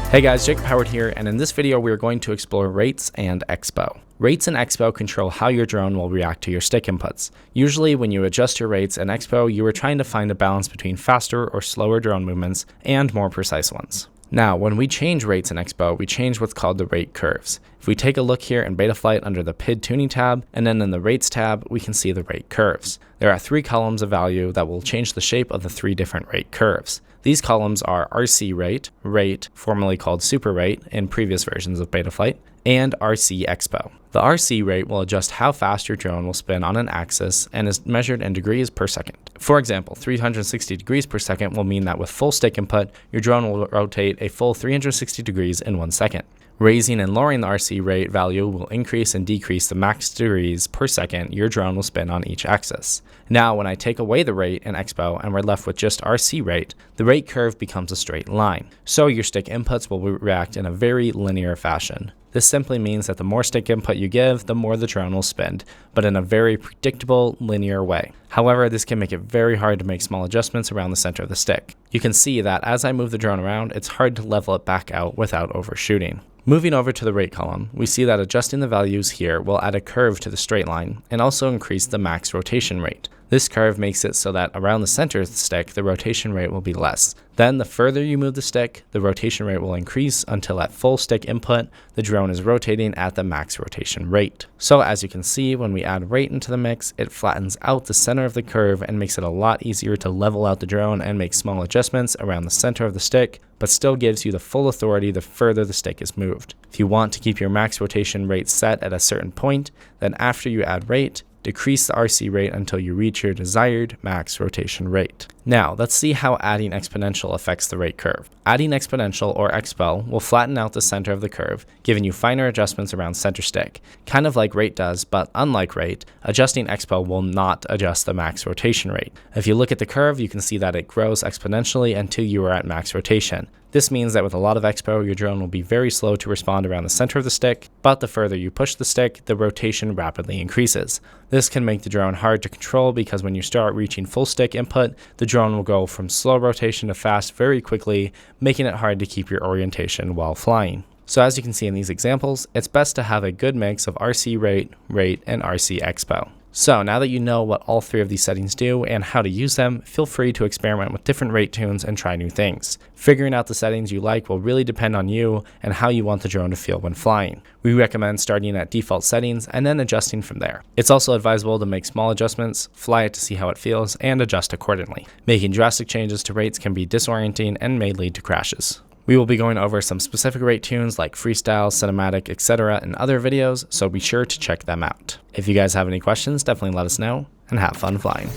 Hey guys, Jacob Howard here, and in this video we are going to explore rates and Expo. Rates in Expo control how your drone will react to your stick inputs. Usually when you adjust your rates in Expo, you are trying to find a balance between faster or slower drone movements and more precise ones. Now, when we change rates in Expo, we change what's called the rate curves. If we take a look here in Betaflight under the PID tuning tab, and then in the rates tab, we can see the rate curves. There are 3 columns of value that will change the shape of the 3 different rate curves. These columns are RC rate, rate, formerly called super rate in previous versions of Betaflight, and RC Expo. The RC rate will adjust how fast your drone will spin on an axis and is measured in degrees per second. For example, 360 degrees per second will mean that with full stick input, your drone will rotate a full 360 degrees in 1 second. Raising and lowering the RC rate value will increase and decrease the max degrees per second your drone will spin on each axis. Now, when I take away the rate in Expo and we're left with just RC rate, the rate curve becomes a straight line. So your stick inputs will react in a very linear fashion. This simply means that the more stick input you give, the more the drone will spin, but in a very predictable, linear way. However, this can make it very hard to make small adjustments around the center of the stick. You can see that as I move the drone around, it's hard to level it back out without overshooting. Moving over to the rate column, we see that adjusting the values here will add a curve to the straight line and also increase the max rotation rate. This curve makes it so that around the center of the stick, the rotation rate will be less. Then the further you move the stick, the rotation rate will increase until at full stick input, the drone is rotating at the max rotation rate. So as you can see, when we add rate into the mix, it flattens out the center of the curve and makes it a lot easier to level out the drone and make small adjustments around the center of the stick, but still gives you the full authority the further the stick is moved. If you want to keep your max rotation rate set at a certain point, then after you add rate, decrease the RC rate until you reach your desired max rotation rate. Now, let's see how adding exponential affects the rate curve. Adding exponential or Expo will flatten out the center of the curve, giving you finer adjustments around center stick. Kind of like rate does, but unlike rate, adjusting Expo will not adjust the max rotation rate. If you look at the curve, you can see that it grows exponentially until you are at max rotation. This means that with a lot of Expo, your drone will be very slow to respond around the center of the stick, but the further you push the stick, the rotation rapidly increases. This can make the drone hard to control because when you start reaching full stick input, the drone will go from slow rotation to fast very quickly, making it hard to keep your orientation while flying. So as you can see in these examples, it's best to have a good mix of RC rate, rate, and RC Expo. So now that you know what all 3 of these settings do and how to use them, feel free to experiment with different rate tunes and try new things. Figuring out the settings you like will really depend on you and how you want the drone to feel when flying. We recommend starting at default settings and then adjusting from there. It's also advisable to make small adjustments, fly it to see how it feels, and adjust accordingly. Making drastic changes to rates can be disorienting and may lead to crashes. We will be going over some specific rate tunes like freestyle, cinematic, etc. in other videos, so be sure to check them out. If you guys have any questions, definitely let us know, and have fun flying.